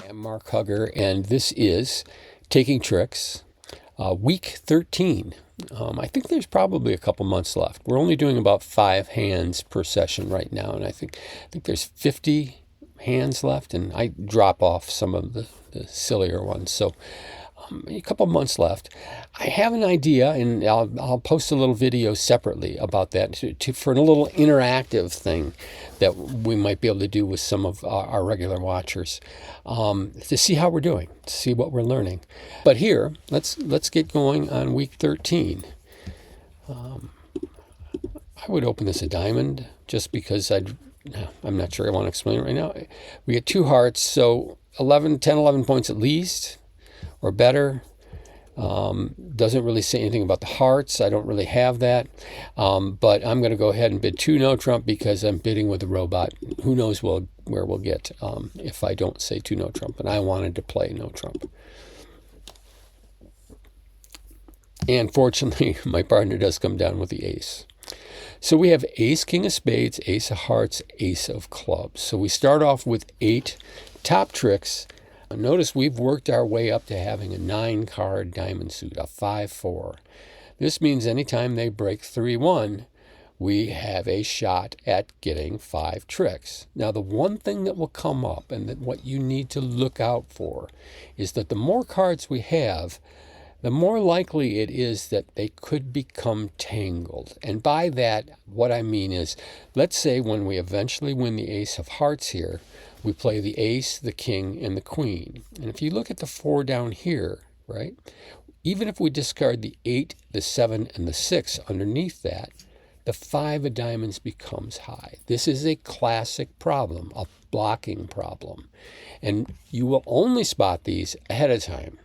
I'm Mark Hugger, and this is Taking Tricks, week 13. I think there's probably a couple months left. We're only doing about 5 hands per session right now, and I think there's 50 hands left, and I drop off some of the sillier ones. So a couple months left. I have an idea, and I'll post a little video separately about that for a little interactive thing that we might be able to do with some of our regular watchers to see how we're doing, to see what we're learning. But here, let's get going on week 13. I would open this a diamond just because I'm not sure I want to explain it right now. We get 2 hearts, so 11 points at least, or better. Doesn't really say anything about the hearts. I don't really have that. But I'm going to go ahead and bid 2 no trump because I'm bidding with a robot. Who knows where we'll get if I don't say 2 no trump. And I wanted to play no trump. And fortunately, my partner does come down with the ace. So we have ace, king of spades, ace of hearts, ace of clubs. So we start off with 8 top tricks. Notice we've worked our way up to having a 9-card diamond suit, a 5-4. This means anytime they break 3-1, we have a shot at getting 5 tricks. Now, the one thing that will come up and that what you need to look out for is that the more cards we have, the more likely it is that they could become tangled. And by that, what I mean is, let's say when we eventually win the ace of hearts here, we play the ace, the king, and the queen. And if you look at the 4 down here, right, even if we discard the 8, the 7, and the 6 underneath that, the 5 of diamonds becomes high. This is a classic problem, a blocking problem. And you will only spot these ahead of time.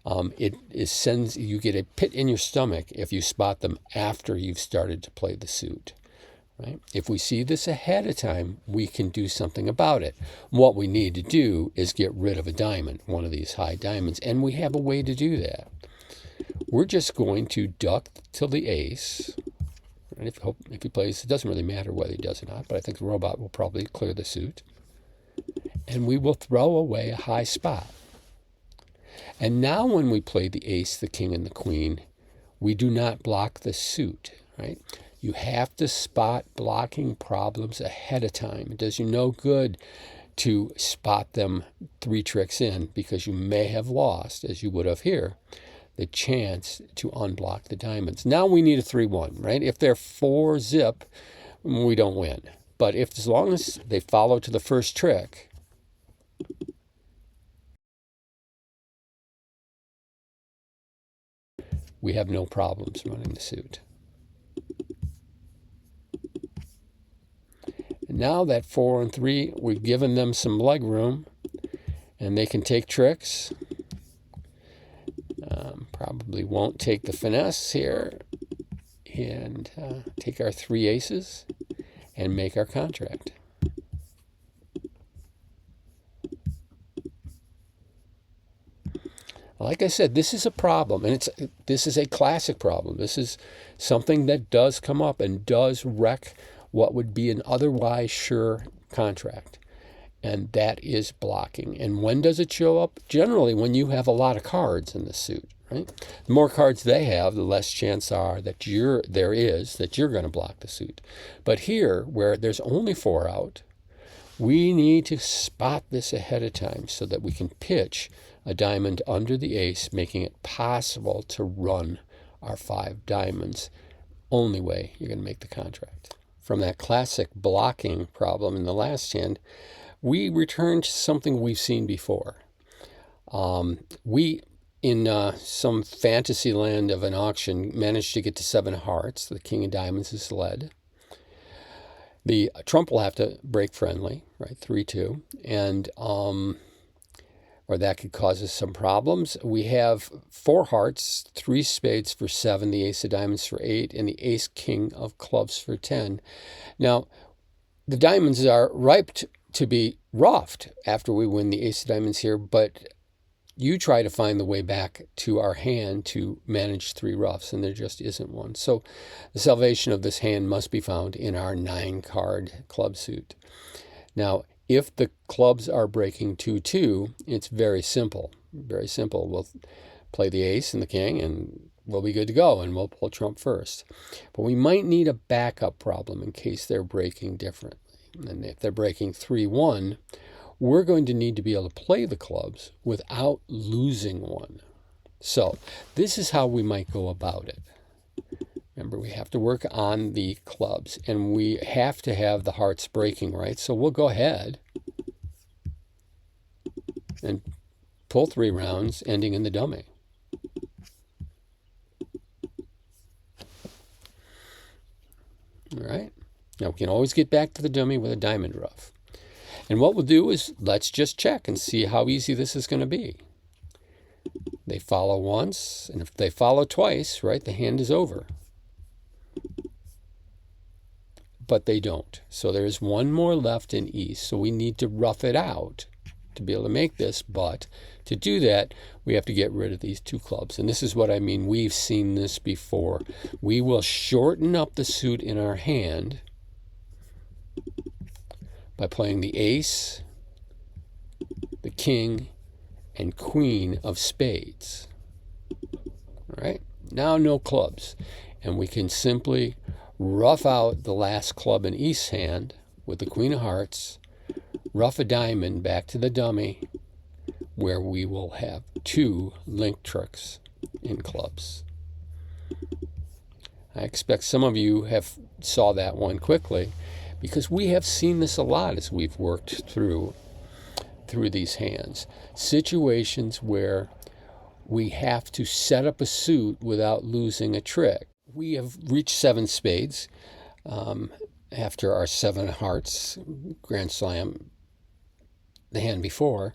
You get a pit in your stomach if you spot them after you've started to play the suit. Right? If we see this ahead of time, we can do something about it. What we need to do is get rid of a diamond, one of these high diamonds, and we have a way to do that. We're just going to duck till the ace. And if he plays, it doesn't really matter whether he does or not, but I think the robot will probably clear the suit. And we will throw away a high spot. And now when we play the ace, the king, and the queen, we do not block the suit, right? You have to spot blocking problems ahead of time. It does you no good to spot them 3 tricks in because you may have lost, as you would have here, the chance to unblock the diamonds. Now we need a 3-1, right? If they're 4-zip, we don't win. But as long as they follow to the first trick, we have no problems running the suit. Now that 4 and 3, we've given them some leg room, and they can take tricks. Probably won't take the finesse here, and take our 3 aces and make our contract. Like I said, this is a problem, and this is a classic problem. This is something that does come up and does wreck what would be an otherwise sure contract, and that is blocking. And when does it show up? Generally, when you have a lot of cards in the suit, right? The more cards they have, the less chance that you're going to block the suit. But here, where there's only 4 out, we need to spot this ahead of time so that we can pitch a diamond under the ace, making it possible to run our 5 diamonds. Only way you're going to make the contract. From that classic blocking problem in the last hand, we return to something we've seen before. We, in some fantasy land of an auction, managed to get to 7 hearts. The king of diamonds is led. The trump will have to break friendly, right? 3-2. And or that could cause us some problems. We have 4 hearts, 3 spades for 7, the ace of diamonds for 8, and the ace king of clubs for 10. Now, the diamonds are ripe to be ruffed after we win the ace of diamonds here, but you try to find the way back to our hand to manage 3 ruffs, and there just isn't one. So the salvation of this hand must be found in our 9-card club suit. Now, If the clubs are breaking 2-2, it's very simple. Very simple. We'll play the ace and the king, and we'll be good to go, and we'll pull trump first. But we might need a backup problem in case they're breaking differently. And if they're breaking 3-1, we're going to need to be able to play the clubs without losing one. So this is how we might go about it. Remember, we have to work on the clubs, and we have to have the hearts breaking, right? So we'll go ahead and pull 3 rounds, ending in the dummy. All right. Now we can always get back to the dummy with a diamond ruff. And what we'll do is let's just check and see how easy this is going to be. They follow once, and if they follow twice, right, the hand is over. But they don't. So there's one more left in east. So we need to rough it out to be able to make this. But to do that, we have to get rid of these 2 clubs. And this is what I mean. We've seen this before. We will shorten up the suit in our hand by playing the ace, the king, and queen of spades. All right. Now no clubs. And we can simply rough out the last club in east's hand with the queen of hearts, rough a diamond back to the dummy, where we will have 2 link tricks in clubs. I expect some of you have saw that one quickly, because we have seen this a lot as we've worked through these hands. Situations where we have to set up a suit without losing a trick. We have reached 7 spades after our 7 hearts grand slam the hand before.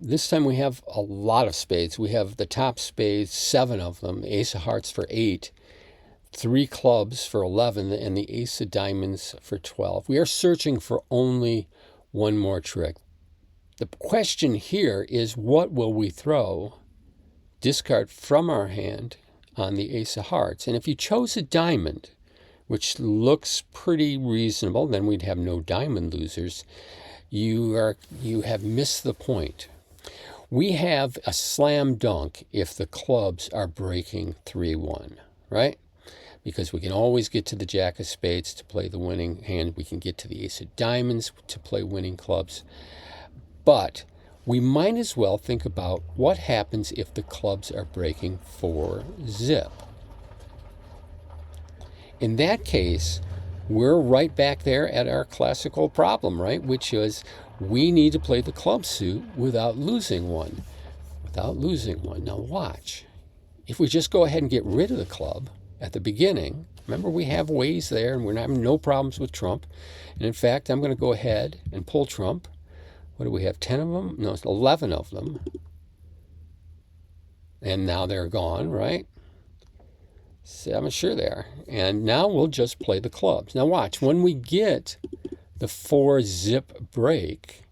This time we have a lot of spades. We have the top spades, 7 of them, ace of hearts for 8, 3 clubs for 11, and the ace of diamonds for 12. We are searching for only one more trick. The question here is, what will we throw, discard from our hand on the ace of hearts? And if you chose a diamond, which looks pretty reasonable, then we'd have no diamond losers. You have missed the point. We have a slam dunk if the clubs are breaking 3-1, right? Because we can always get to the jack of spades to play the winning hand. We can get to the ace of diamonds to play winning clubs. But we might as well think about what happens if the clubs are breaking 4-zip. In that case, we're right back there at our classical problem, right? Which is, we need to play the club suit without losing one. Without losing one. Now watch. If we just go ahead and get rid of the club at the beginning, remember we have ways there, and we're having no problems with trump. And in fact, I'm going to go ahead and pull trump. What do we have, 10 of them? No, it's 11 of them. And now they're gone, right? So I'm sure they are. And now we'll just play the clubs. Now watch, when we get the 4-zip break,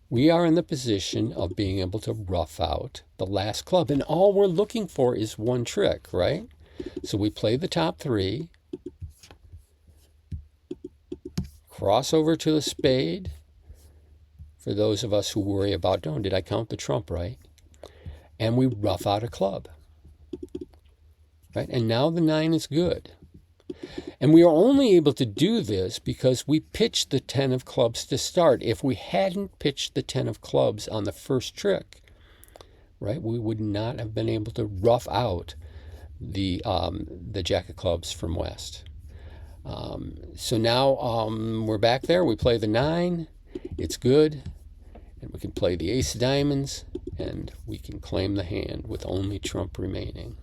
we are in the position of being able to rough out the last club. And all we're looking for is one trick, right? So we play the top 3. Cross over to the spade, for those of us who worry about, oh, did I count the trump right? And we rough out a club, right? And now the 9 is good. And we are only able to do this because we pitched the 10 of clubs to start. If we hadn't pitched the 10 of clubs on the first trick, right, we would not have been able to rough out the jack of clubs from west. So now we're back there. We play the 9. It's good. And we can play the ace of diamonds, and we can claim the hand with only trump remaining.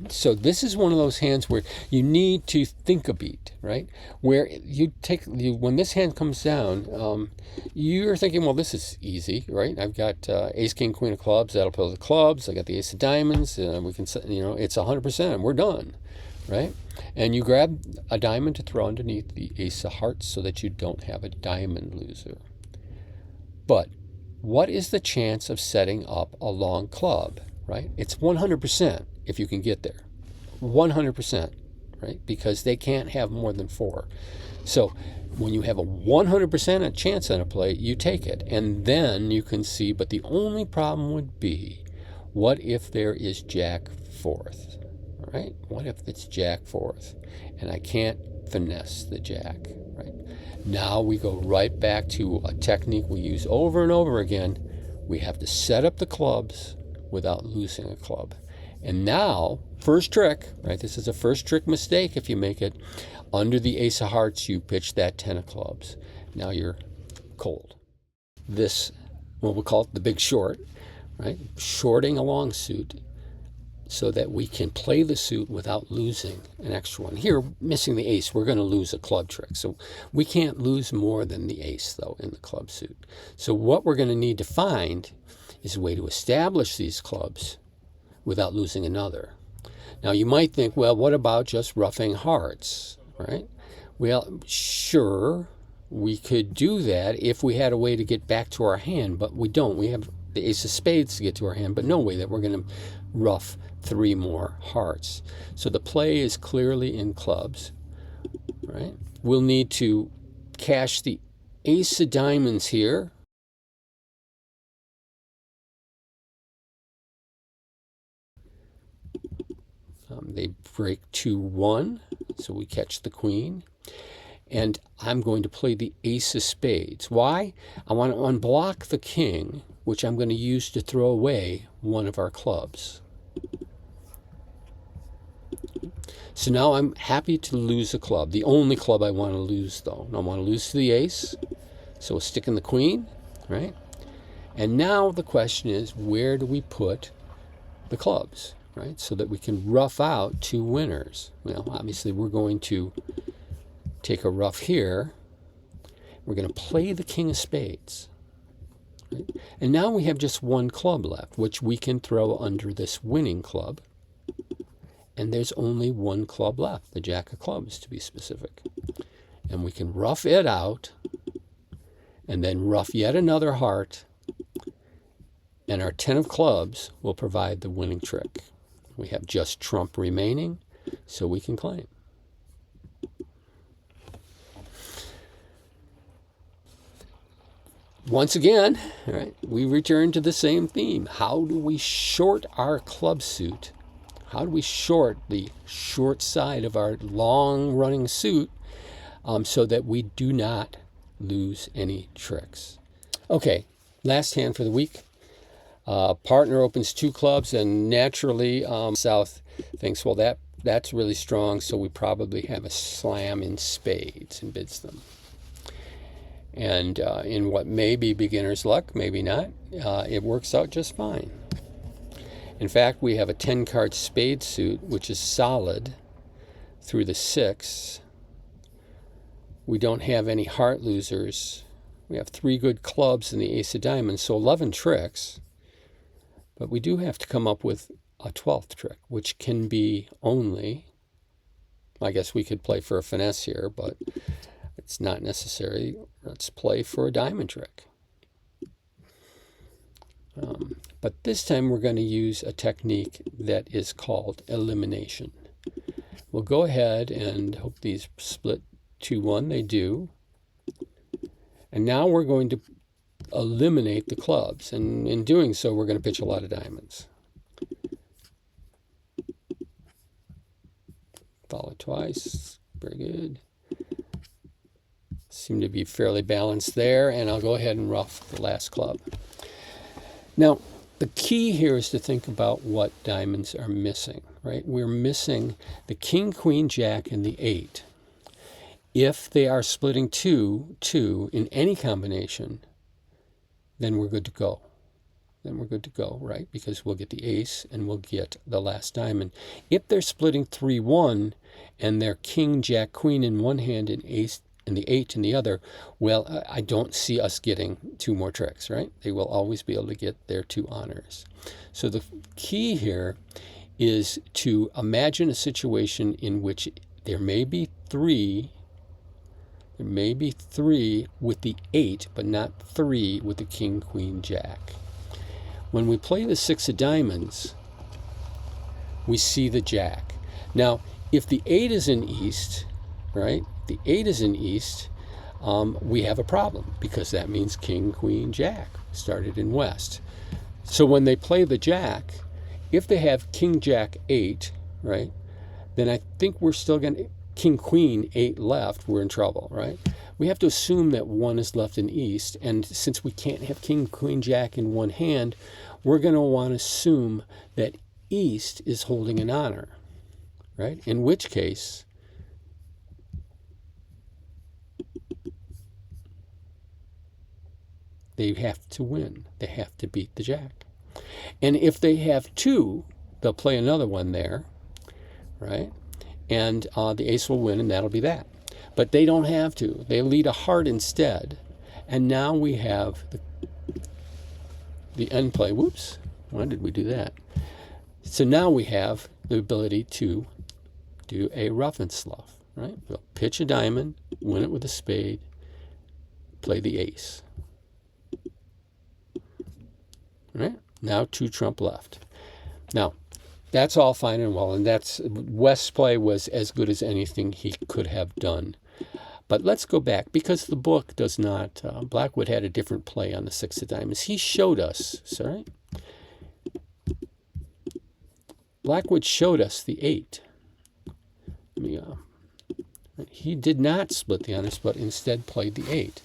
So this is one of those hands where you need to think a beat, right? Where when this hand comes down, you're thinking, well, this is easy, right? I've got ace, king, queen of clubs. That'll play the clubs. I got the ace of diamonds. We can, it's 100%. We're done, right? And you grab a diamond to throw underneath the ace of hearts so that you don't have a diamond loser. But what is the chance of setting up a long club, right? It's 100% if you can get there. 100%. right? Because they can't have more than 4. So when you have a 100% chance on a play, you take it. And then you can see, but the only problem would be, what if there is Jack 4th, right? What if it's Jack 4th and I can't finesse the Jack, right? Now we go right back to a technique we use over and over again. We have to set up the clubs without losing a club. And now, first trick, right? This is a first trick mistake if you make it. Under the ace of hearts, you pitch that 10 of clubs. Now you're cold. This, what we'll call it the big short, right? Shorting a long suit so that we can play the suit without losing an extra one. Here, missing the ace, we're going to lose a club trick. So we can't lose more than the ace, though, in the club suit. So what we're going to need to find is a way to establish these clubs without losing another. Now, you might think, well, what about just roughing hearts, right? Well, sure, we could do that if we had a way to get back to our hand, but we don't. We have the ace of spades to get to our hand, but no way that we're going to rough 3 more hearts. So the play is clearly in clubs, right? We'll need to cash the ace of diamonds here. They break 2-1, so we catch the queen. And I'm going to play the ace of spades. Why? I want to unblock the king, which I'm going to use to throw away one of our clubs. So now I'm happy to lose a club. The only club I want to lose, though. I want to lose to the ace, so we'll stick in the queen, right? And now the question is, where do we put the clubs, right? So that we can rough out 2 winners. Well, obviously we're going to take a rough here. We're going to play the king of spades. Right? And now we have just 1 club left, which we can throw under this winning club. And there's only 1 club left, the jack of clubs to be specific. And we can rough it out and then rough yet another heart. And our 10 of clubs will provide the winning trick. We have just trump remaining, so we can claim. Once again, all right, we return to the same theme. How do we short our club suit? How do we short the short side of our long-running suit so that we do not lose any tricks? Okay, last hand for the week. Partner opens 2 clubs, and naturally South thinks, well, that's really strong, so we probably have a slam in spades and bids them. And in what may be beginner's luck, maybe not, it works out just fine. In fact, we have a 10-card spade suit, which is solid through the 6. We don't have any heart losers. We have 3 good clubs and the ace of diamonds, so 11 tricks. But we do have to come up with a 12th trick, which can be only, I guess we could play for a finesse here, but it's not necessary. Let's play for a diamond trick. But this time we're going to use a technique that is called elimination. We'll go ahead and hope these split 2-1. They do. And now we're going to eliminate the clubs. And in doing so, we're going to pitch a lot of diamonds. Follow twice. Very good. Seem to be fairly balanced there. And I'll go ahead and rough the last club. Now, the key here is to think about what diamonds are missing, right? We're missing the king, queen, jack, and the 8. If they are splitting 2 in any combination, then we're good to go. Then we're good to go, right? Because we'll get the ace and we'll get the last diamond. If they're splitting 3-1 and they're king, jack, queen in one hand and ace and the 8 in the other, well, I don't see us getting 2 more tricks, right? They will always be able to get their 2 honors. So the key here is to imagine a situation in which there may be 3 with the 8, but not 3 with the king, queen, jack. When we play the 6 of diamonds, we see the jack. Now, If the 8 is in East, right? The 8 is in East, we have a problem because that means King, Queen, Jack started in West. So when they play the Jack, if they have King, Jack, 8, right? Then I think we're still going to, King, Queen, 8 left, we're in trouble, right? We have to assume that 1 is left in East, and since we can't have King, Queen, Jack in one hand, we're going to want to assume that East is holding an honor, right? In which case, they have to win. They have to beat the Jack. And if they have 2, they'll play another one there, right? And the ace will win, and that'll be that. But they don't have to. They lead a heart instead. And now we have the end play. Whoops, why did we do that? So now we have the ability to do a rough and slough, right? We'll pitch a diamond, win it with a spade, play the ace. Right? Now 2 trump left. Now, that's all fine and well, and that's West's play was as good as anything he could have done. But let's go back, because the book does not, Blackwood had a different play on the 6 of diamonds. He showed us, sorry, Blackwood showed us the 8. He did not split the honors, but instead played the 8.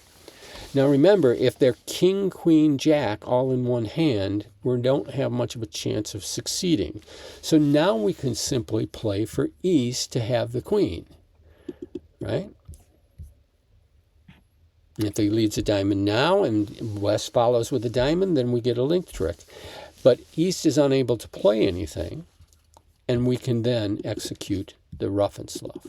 Now remember, if they're King, Queen, Jack all in one hand, we don't have much of a chance of succeeding. So now we can simply play for East to have the Queen, right? And if he leads a diamond now and West follows with a diamond, then we get a link trick. But East is unable to play anything, and we can then execute the rough and slough.